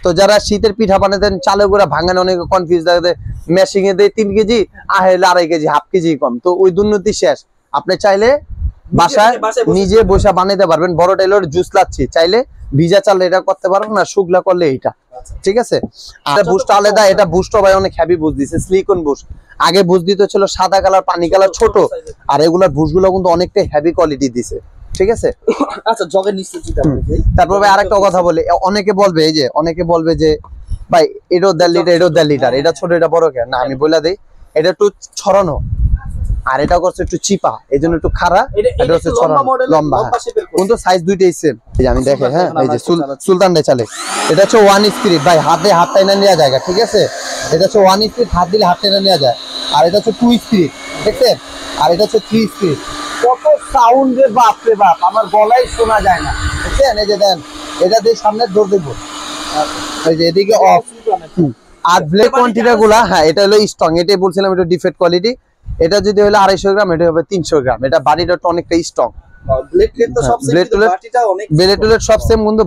তো যারা শীতের পিঠা বানাতেন চালে করে ভাঙানো অনেকে কনফিউজ থাকে, মেশিং এ দেয় 3 কেজি আহেলে 2.5 কেজি, হাফ কেজি কম, তো ওই দুর্নীতি শেষ। আপনি চাইলে বাসায় নিজে বসে বানাইতে পারবেন। বড় টাইলের জুস লাচ্ছি চাইলে ভিজা চালে এটা করতে পারবেন না, শুকলা করলে এটা, ঠিক আছে। আর বুস্ট আলাদা, এটা বুস্ট ভাই অনেক হেভি বুস্ট দিছে, সিলিকন বুস্ট। আগে বুস্ট দিতে ছিল সাদা কালার, পানি কালার ছোট, আর এগুলার বুস্টগুলো কিন্তু অনেকটাই হেভি কোয়ালিটি দিছে, ঠিক আছে। আচ্ছা জগের নিচে যেটা তারপর ভাই আরেকটা কথা বলি, অনেকে বলবে এই যে অনেকে বলবে যে ভাই এটাও 1.5 লিটার, এটাও 1.5 লিটার, এটা ছোট এটা বড় কেন? না, আমি বলে দেই, এটা একটু ছড়ানো আর এটা করছে একটু চিপা, এই জন্য একটু খাড়া, এটা হচ্ছে ছড়ানো লম্বা, কিন্তু সাইজ দুইটাই সেম। এই যে আমি দেখে, হ্যাঁ এই যে সুলতান রে চালে, এটা হচ্ছে 1 স্পিড ভাই, হাতে হাত টাইনা নেওয়া যায়, ঠিক আছে। এটা হচ্ছে 1 স্পিড, হাত দিলে হাত টাইনা নেওয়া যায়। আর এটা হচ্ছে 2 স্পিড, দেখছেন, আর এটা হচ্ছে 3 স্পিড। কত সাউন্ড রে বাপ রে বাপ, আমার গলায় শোনা যায় না, দেখছেন। এই যে দেন, এটা দিয়ে সামনে দৌড় দেবো, এই যে এদিকে অফ। আর ব্লেড কোয়ান্টিটি গুলা, হ্যাঁ এটা হলো স্ট্রং, এটাই বলছিলাম, এটা ডিফেক্ট কোয়ালিটি। এটা যদি হলো 250 গ্রাম, এটা হবে 300 গ্রাম। এটা বাড়িটা অনেকটা স্ট্রং,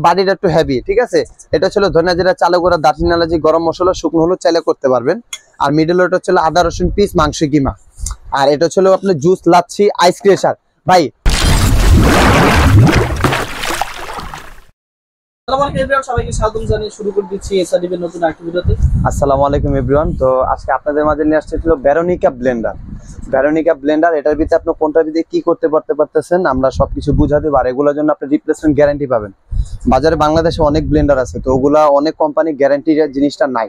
বাড়িটা একটু হেভি, ঠিক আছে। এটা ছিল ধনিয়া জিরা, চালু করা, দারচিনি, এলাচি, গরম মশলা, শুকনো হলুদ চাইলে করতে পারবেন। আর মিডল ওটা ছিল আদা রসুন পিস, মাংস কিমা। আর এটা ছিল আপনার জুস লাচ্ছি আইস ক্রেশার ভাই। আসসালামু আলাইকুম এভরিওয়ান। তো আজকে আপনাদের মাঝে নিয়ে আসছে ছিল ভেরোনিকা ব্লেন্ডার। ভেরোনিকা ব্লেন্ডার, এটার ভিতরে আপনি কোনটার ভিতরে কি করতে পারতেছেন আমরা সবকিছু বুঝাতে পারি। এগুলোর জন্য আপনি রিপ্লেসমেন্ট গ্যারান্টি পাবেন। বাজারে বাংলাদেশে অনেক ব্লেন্ডার আছে, তো ওগুলা অনেক কোম্পানি গ্যারান্টি জিনিসটা নাই।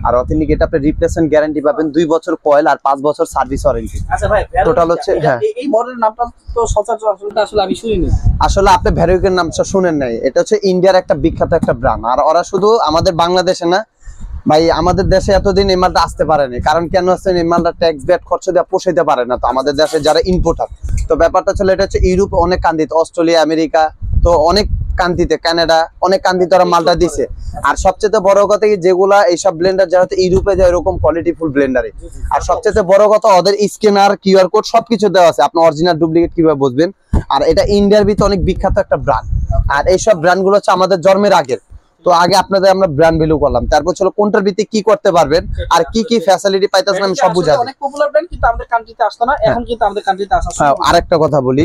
আর অথেন্টিক এটা আপনি রিপ্লেসমেন্ট গ্যারান্টি পাবেন, 2 বছর কয়েল আর 5 বছর সার্ভিস ওয়ারেন্টি। আচ্ছা ভাই, টোটাল হচ্ছে, হ্যাঁ এই মডেলের নামটা তো সচরাচর আসলে আমি শুনিনি। আসলে আপনি ভেরোনিকার নামটা শুনেন নাই, এটা হচ্ছে ইন্ডিয়ার একটা বিখ্যাত একটা ব্র্যান্ড। আর ওরা শুধু আমাদের বাংলাদেশে না ভাই, আমাদের দেশে এতদিন এই মালটা আসতে পারেনি। কারণ কেন হচ্ছে, এই মালটা ট্যাক্স ব্যাট খরচ দিয়ে পোষাইতে পারে না, তো আমাদের দেশে যারা ইম্পোর্টার। তো ব্যাপারটা ছিল, এটা হচ্ছে ইউরোপ অনেক কান্দিতে, অস্ট্রেলিয়া, আমেরিকা, তো অনেক কান্তিতে, কানাডা, অনেক কান্তিতে ওরা মালটা দিছে। আর সবচেয়ে বড় কথা কি, যেগুলা এইসব ব্লেন্ডার যেহেতু ইউরোপে যায় এরকম কোয়ালিটি ফুল ব্লেন্ডারে। আর সবচেয়ে বড় কথা, ওদের স্ক্যানার, কিউআর কোড সবকিছু দেওয়া আছে, আপনি অরিজিনাল ডুপ্লিকেট কিভাবে বুঝবেন। আর এটা ইন্ডিয়ার ভিতরে অনেক বিখ্যাত একটা ব্র্যান্ড। আর এইসব ব্র্যান্ড গুলো হচ্ছে আমাদের জন্মের আগের। তো আগে আপনাদের আমরা ব্র্যান্ড ভ্যালু করলাম, তারপর ছিল কোনটার ভিত্তি কি করতে পারবেন আর কি কি ফ্যাসিলিটি পাইতেছেন আমি সব বুঝাবো। অনেক পপুলার ব্র্যান্ড, কিন্তু আমাদের কান্ট্রিতে আসতো না, এখন কিন্তু আমাদের কান্ট্রিতে আসা শুরু। আরেকটা কথা বলি,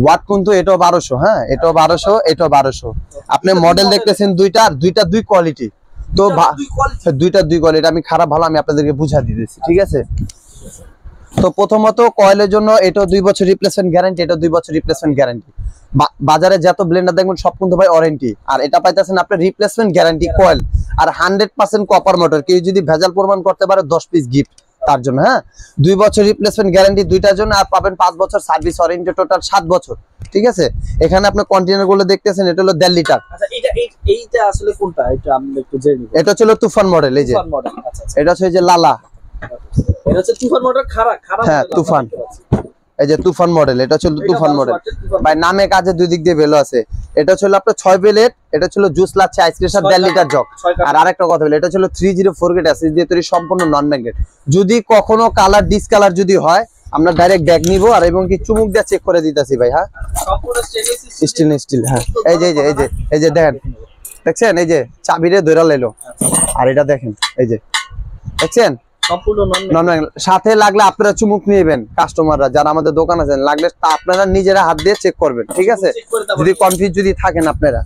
ওয়াট কিন্তু এটাও 1200, হ্যাঁ এটাও 1200, এটাও 1200। আপনি মডেল দেখতেছেন দুইটা, আর দুইটা দুই কোয়ালিটি। তো দুইটা দুই কোয়ালিটি, আমি খারাপ ভালো আমি আপনাদেরকে বুঝা দিতেছি, ঠিক আছে। তো প্রথমত কয়েলের জন্য এটাও 2 বছর রিপ্লেসমেন্ট গ্যারান্টি, এটা 2 বছর রিপ্লেসমেন্ট গ্যারান্টি। বাজারে যত ব্লেন্ডার দেখবেন সব কিন্তু ভাই ওয়ারেন্টি, আর এটা পাইতেছেন আপনি রিপ্লেসমেন্ট গ্যারান্টি কয়েল আর 100% কপার মোটর। কেউ যদি ভেজাল প্রমাণ করতে পারে 10 পিস গিফট তার জন্য, হ্যাঁ 2 বছর রিপ্লেসমেন্ট গ্যারান্টি দুইটার জন্য, আর পাবেন 5 বছর সার্ভিস ওয়ারেন্টি, টোটাল 7 বছর, ঠিক আছে। এখানে আপনি কন্টেইনার গুলো দেখতেছেন, এটা হলো 1.5 লিটার। আচ্ছা এইটা আসলে কোনটা, এটা আমি একটু জেনে নিব। এটা ছিল তুফান মডেল, এই যে তুফান মডেল। আচ্ছা এটা হচ্ছে যে লালা, এটা হচ্ছে তুফান মডেল, খারাপ হ্যাঁ তুফান, এই যে তুফান মডেল, এটা ছিল তুফান মডেল ভাই। নামে কাজে দুই দিক দিয়ে ভ্যালু আছে। এটা ছিল আপনার 6 প্লেট, এটা ছিল জুস লাচ্ছি আইস ক্রেশার 1.5 লিটার জগ। আর আরেকটা কথা বলি, এটা ছিল 304 গ্রেড অ্যাসিড দিয়ে তৈরি, সম্পূর্ণ নন ম্যাগনেট। যদি কখনো কালার ডিসকালার যদি হয় আমরা ডাইরেক্ট ব্যাগ নিব, আর এবং কি চুমুক দিয়ে চেক করে দিতেছি ভাই। হ্যাঁ সম্পূর্ণ স্টিল, হ্যাঁ এই যে এই যে দেখেন, দেখছেন এই যে চাবিরে ধরে লাইলো। আর এটা দেখেন, এই যে দেখছেন সম্পূর্ণ নন ম্যাগনেট। সাথে লাগলে আপনারা চুমুক নিবেন, কাস্টমাররা যারা আমাদের দোকান আছেন, লাগলে তা আপনারা নিজেরা হাত দিয়ে চেক করবেন, ঠিক আছে। যদি কনফিউজ যদি থাকেন আপনারা।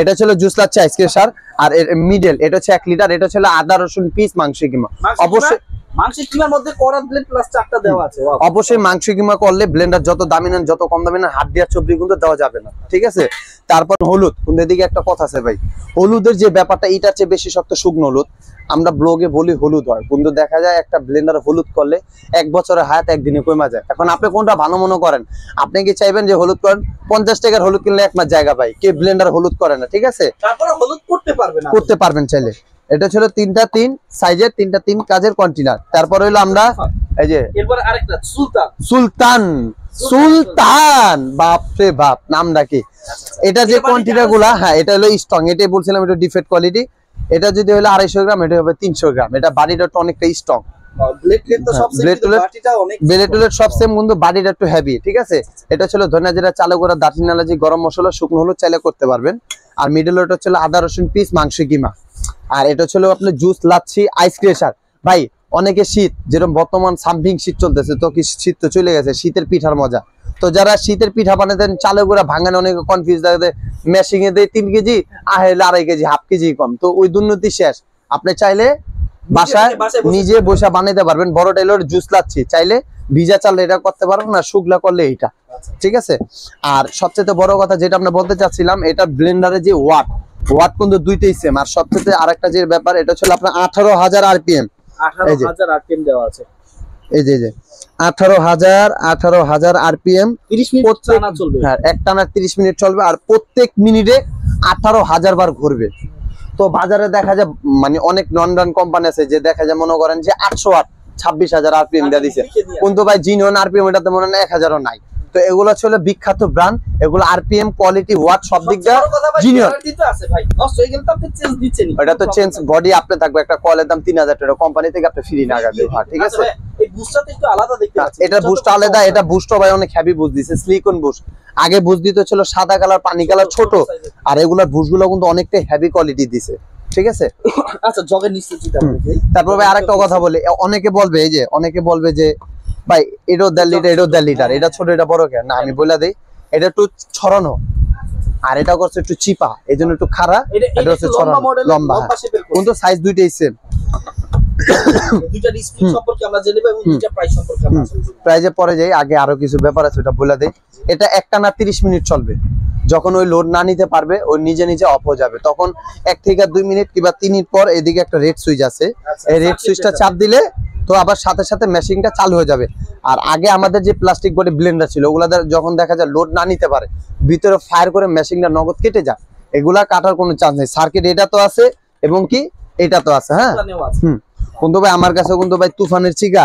এটা ছিল জুস লাচ্ছি আইস ক্রেশার, আর মিডল এটা হচ্ছে 1 লিটার, এটা ছিল আদা রসুন পিস, মাংস কিমা। অবশ্যই মাংস কিমার মধ্যে করা ব্লেড প্লাস 4টা দেওয়া আছে। অবশ্যই মাংস কিমা করলে ব্লেন্ডার যত দামি নেন, যত কম দামি নেন, হাত দিয়ে চবড়ি কিন্তু দেওয়া যাবে না, ঠিক আছে। তারপর হলুদ, কিন্তু এদিকে একটা কথা আছে ভাই, হলুদের যে ব্যাপারটা, এটার চেয়ে বেশি শক্ত শুকনো হলুদ। আমরা ব্লগে বলি হলুদ হয়, কিন্তু দেখা যায় একটা ব্লেন্ডার হলুদ করলে 1 বছরের হায়াত একদিনে কমে যায়। এখন আপনি কোনটা ভালো মনে করেন? আপনি কি চাইবেন যে হলুদ করেন 50 টাকার হলুদ কিনলে 1 মাস জায়গা পাই, কে ব্লেন্ডার হলুদ করে না, ঠিক আছে। তারপরে হলুদ করতে পারবেন, করতে পারবেন চাইলে। এটা ছিল 3টা 3 সাইজের, 3টা 3 কাজের কন্টেইনার। তারপর হইলো আমরা এই যে এরপর আরেকটা সুলতান বাপ রে বাপ, নামটা কি। এটা যে কন্টেইনার গুলা, হ্যাঁ এটা হলো স্ট্রং, এটাই বলছিলাম, এটা ডিফেক্ট কোয়ালিটি। এটা যদি হলো 250 গ্রাম, এটা হবে 300 গ্রাম। এটা বাড়িটা অনেকটা স্ট্রং, ব্লেড সব সেম, কিন্তু বাড়িটা একটু হেভি, ঠিক আছে। এটা ছিল ধনিয়া জিরা, চালু করা, দারচিনি, এলাচি, গরম মশলা, শুকনো হলুদ চাইলে করতে পারবেন। আর মিডল ওটা ছিল আদা রসুন পিস, মাংস কিমা। আর এটা ছিল আপনার জুস লাচ্ছি আইস ক্রেশার। ভাই অনেকে শীত, যেরকম বর্তমান সামথিং শীত চলতেছে, তো কি শীত তো চলে গেছে, শীতের পিঠার মজা। তো যারা শীতের পিঠা বানাতেন চালে করে ভাঙানো, অনেকে কনফিউজ থাকে, মেশিং এ দেয় 3 কেজি, আহেলে 2.5 কেজি, হাফ কেজি কম, তো ওই দুর্নীতি শেষ। আপনি চাইলে বাসায় নিজে বসে বানাইতে পারবেন। বড়টা হলো জুস লাচ্ছি, চাইলে ভিজা চালে এটা করতে পারবেন, না শুকলা করলে এটা, ঠিক আছে। আর সবচেয়ে বড় কথা যেটা আমরা বলতে চাচ্ছিলাম, এটা ব্লেন্ডারে যে ওয়াট কিন্তু দুইটাই সেম। আর সবচেয়ে আরেকটা যে ব্যাপার, এটা ছিল আপনার 18,000 আরপিএম, 18,000 আরপিএম দেওয়া আছে। এই যে 18,000 আরপিএম, 30 মিনিট টানা চলবে। হ্যাঁ, একটানা 30 মিনিট চলবে, আর প্রত্যেক মিনিটে 18,000 বার ঘুরবে। তো বাজারে দেখা যায় মানে অনেক নন রান কোম্পানি আছে যে দেখা যায় মনে করেন যে 800 ওয়াট 26,000 আরপিএম দিয়ে দিছে, কিন্তু ভাই জিনিয়ন আরপিএম এটাতে মনে হয় 1,000ও নাই। তো এগুলো ছিল বিখ্যাত ব্র্যান্ড, এগুলো আরপিএম কোয়ালিটি ওয়াট সব দিক দিয়ে জিনিয়ন। এটা তো চেঞ্জ বডি আপনি থাকবে, একটা কয়েলের দাম 3,000 টাকা, কোম্পানি থেকে আপনি ফ্রি নাগা দেবে, ঠিক আছে। এই বুস্টটা একটু আলাদা দেখতে পাচ্ছি, এটা বুস্ট আলাদা, এটা বুস্ট ভাই অনেক হেভি বুস্ট দিছে, সিলিকন বুস্ট। আগে বুস্ট দিতে ছিল সাদা কালার, পানি কালার ছোট, আর এগুলার বুস্টগুলো কিন্তু অনেকটা হেভি কোয়ালিটি দিছে, ঠিক আছে। আচ্ছা জগের নিচে যেটা বলছি, তারপর ভাই আরেকটা কথা বলি, অনেকে বলবে এই যে, অনেকে বলবে যে ভাই এটাও 1.5 লিটার, এটাও 1.5 লিটার, এটা ছোট এটা বড় কেন, না আমি বলে দেই, এটা একটু ছড়ানো, আর এটা করছে একটু চিপা, এই জন্য একটু খাড়া, এটা হচ্ছে ছড়ানো লম্বা, কিন্তু সাইজ দুইটাই সেম। দুইটা স্পিড সম্পর্কে আমরা জেনে নেব এবং দুইটা প্রাইস সম্পর্কে আমরা জেনে নেব। প্রাইজে পরে যাই, আগে আরো কিছু ব্যাপার আছে ওটা বলে দেই। এটা একটানা 30 মিনিট চলবে, যখন ওই লোড না নিতে পারবে ওই নিজে নিজে অফ হয়ে যাবে, তখন 1 থেকে 2 মিনিট কিংবা 3 মিনিট পর এদিকে একটা রেড সুইচ আছে, এই রেড সুইচটা চাপ দিলে তো আবার সাথে সাথে মেশিনটা চালু হয়ে যাবে। আর আগে আমাদের যে প্লাস্টিক বডি ব্লেন্ডার ছিল, ওগুলা যখন দেখা যায় লোড না নিতে পারে, ভিতরে ফায়ার করে মেশিনটা নগদ কেটে যায়, এগুলা কাটার কোনো চান্স নেই। সার্কিট এটা তো আছে এবং কি এটা তো আছে, হ্যাঁ। কিন্তু ভাই আমার কাছে কিন্তু ভাই তুফানের চিকা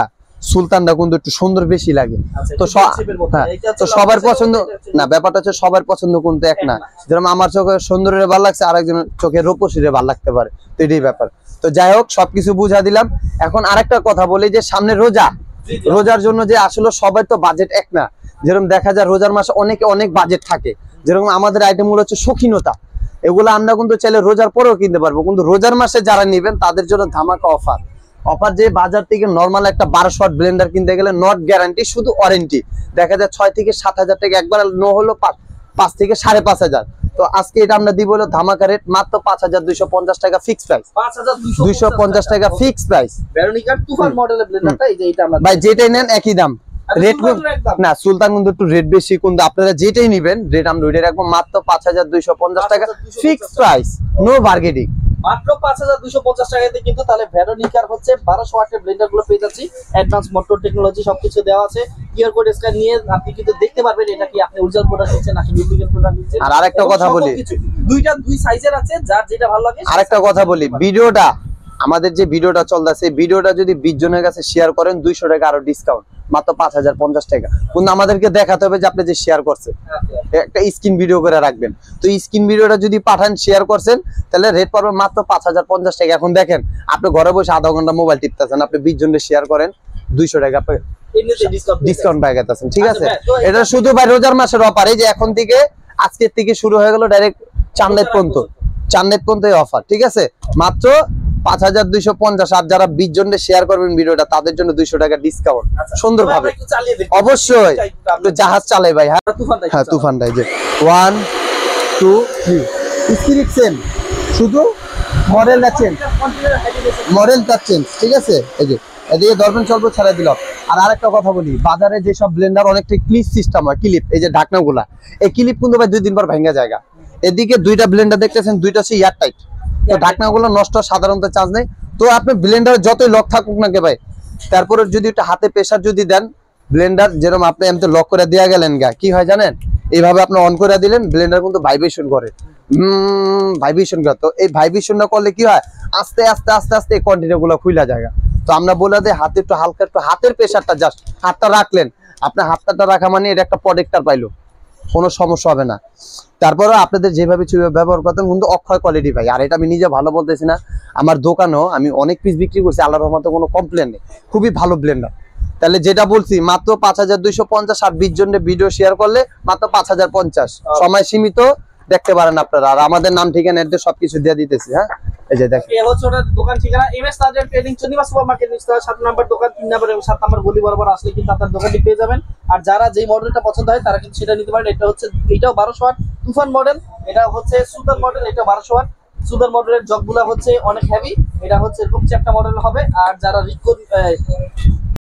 সুলতানটা কিন্তু একটু সুন্দর বেশি লাগে। তো তো সবার পছন্দ না, ব্যাপারটা হচ্ছে সবার পছন্দ কিন্তু এক না। যেরকম আমার চোখে সুন্দরের ভালো লাগছে, আরেকজনের চোখে রূপসীরে ভালো লাগতে পারে, তো এটাই ব্যাপার। তো যাই হোক, সবকিছু বুঝা দিলাম। এখন আরেকটা কথা বলি যে সামনে রোজা, রোজার জন্য যে আসলে সবাই তো বাজেট এক না। যেরকম দেখা যায় রোজার মাসে অনেকে অনেক বাজেট থাকে, যেরকম আমাদের আইটেম গুলো হচ্ছে শৌখিনতা, এগুলো আমরা কিন্তু চাইলে রোজার পরেও কিনতে পারবো, কিন্তু রোজার মাসে যারা নিবেন তাদের জন্য ধামাকা অফার। যে বাজার থেকে নরমাল একটা 12 ওয়াট ব্লেন্ডার কিনতে গেলে নট গ্যারান্টি, শুধু ওয়ারেন্টি, দেখা যায় 6 থেকে 7,000 টাকা, একবার নো হলো 5 থেকে 5,500। তো আজকে এটা আমরা দিব হলো ধামাকা রেট, মাত্র 5,250 টাকা ফিক্স প্রাইস, 5,250 টাকা ফিক্স প্রাইস। ভেরোনিকার তুফান মডেলের ব্লেন্ডারটা, এই যে এটা আমরা ভাই যেটাই নেন একই দাম, রেট না সুলতান কিন্তু একটু রেট বেশি, কিন্তু আপনারা যেটাই নেবেন রেট আমরা ওইটা রাখবো মাত্র 5,250 টাকা ফিক্স প্রাইস, নো বার্গেনিং, মাত্র 5,250 টাকাতে। কিন্তু তাহলে ভেরোনিকার হচ্ছে 1200 ওয়াটের ব্লেন্ডার গুলো পেয়ে যাচ্ছি, অ্যাডভান্স মোটর টেকনোলজি সবকিছু দেওয়া আছে। কিউআর কোড স্ক্যান নিয়ে আপনি কিন্তু দেখতে পারবেন এটা কি আপনি অরিজিনাল প্রোডাক্ট নিচ্ছেন নাকি ডুপ্লিকেট প্রোডাক্ট নিচ্ছেন। আর আরেকটা কথা বলি, দুই সাইজের আছে, যার যেটা ভালো লাগে। আরেকটা কথা বলি, ভিডিওটা আমাদের যে ভিডিওটা চলতেছে, ভিডিওটা যদি 20 জনের কাছে শেয়ার করেন 200 টাকা আরো ডিসকাউন্ট, মাত্র 5,050 টাকা। কিন্তু আমাদেরকে দেখাতে হবে যে আপনি যে শেয়ার করছেন, একটা স্ক্রিন ভিডিও করে রাখবেন। তো স্ক্রিন ভিডিওটা যদি পাঠান শেয়ার করছেন, তাহলে রেট পড়বে মাত্র 5,050 টাকা। এখন দেখেন আপনি ঘরে বসে আধা ঘন্টা মোবাইল টিপতেছেন, আপনি 20 জনের শেয়ার করেন 200 টাকা ডিসকাউন্ট পাই গেছেন, ঠিক আছে। এটা শুধু ভাই রোজার মাসের অফার, এই যে এখন থেকে আজকের থেকে শুরু হয়ে গেল ডাইরেক্ট চাঁদের পর্যন্ত এই অফার, ঠিক আছে। মাত্র 5,250। আর যারা 20 জনের শেয়ার করবেন ভিডিওটা, তাদের জন্য 200 টাকা ডিসকাউন্ট সুন্দর ভাবে। অবশ্যই একটু জাহাজ চালাই ভাই, হ্যাঁ তুফানটাই যে 1 2 3 স্পিরিট সেম, শুধু মডেলটা চেঞ্জ, ঠিক আছে। এই যে এদিকে ধরবেন চলবো ছাড়া দিলাম। আর আরেকটা কথা বলি, বাজারে যেসব ব্লেন্ডার অনেকটা ক্লিপ সিস্টেম হয়, ক্লিপ, এই যে ঢাকনাগুলা, এই ক্লিপ কিন্তু ভাই 2 দিন পর ভেঙে জায়গা। এদিকে দুইটা ব্লেন্ডার দেখতেছেন, দুইটা হচ্ছে এয়ার টাইট, তো ঢাকনাগুলো নষ্ট সাধারণত চান্স নেই। তো আপনি ব্লেন্ডার যতই লক থাকুক না কে ভাই, তারপরে যদি একটা হাতে প্রেসার যদি দেন, ব্লেন্ডার যেরকম আপনি এমনি লক করে দেয়া গেলেন গা, কি হয় জানেন, এইভাবে আপনি অন করে দিলেন, ব্লেন্ডার কিন্তু ভাইব্রেশন করে, ভাইব্রেশন করে। তো এই ভাইব্রেশনটা করলে কি হয়, আস্তে আস্তে আস্তে আস্তে এই কন্টিনিউ গুলো খুলে যায়। তো আমরা বলে দেই হাতে একটু হালকা, একটু হাতের প্রেসারটা জাস্ট হাতটা রাখলেন, আপনার হাতটা রাখা মানে এটা একটা প্রোটেক্টর পাইলো, কোনো সমস্যা হবে না। তারপরে আপনাদের যেভাবে ব্যবহার করতেন কিন্তু অক্ষয় কোয়ালিটি ভাই। আর এটা আমি নিজে ভালো বলতেছি না, আমার দোকানেও আমি অনেক পিস বিক্রি করছি, আল্লাহর রহমতে কোনো কমপ্লেন নেই, খুবই ভালো ব্লেন্ডার। তাহলে যেটা বলছি মাত্র 5,250, আর 20 জনের ভিডিও শেয়ার করলে মাত্র 5,050, সময় সীমিত, দেখতে পারেন আপনারা। আর আমাদের নাম ঠিকানা এর সবকিছু দিয়ে দিতেছি। হ্যাঁ, এই যে দেখেন, এ হচ্ছে ওটার দোকান ঠিকানা, এমএস তাজের ট্রেডিং চন্ডিমা সুপারমার্কেট নিচতলা 7 নম্বর দোকান, 3 নম্বর এবং 7 নম্বর গলি বরাবর আসলে কিন্তু আপনার দোকানটি পেয়ে যাবেন। আর যারা যেই মডেলটা পছন্দ হয় তারা কিন্তু সেটা নিতে পারেন। এটা হচ্ছে, এটাও 1200 ওয়াট তুফান মডেল, এটা হচ্ছে সুদার মডেল, এটা 1200 ওয়াট। সুদার মডেলের জগগুলা হচ্ছে অনেক হেভি, এটা হচ্ছে এরকম চ্যাপ্টা মডেল হবে। আর যারা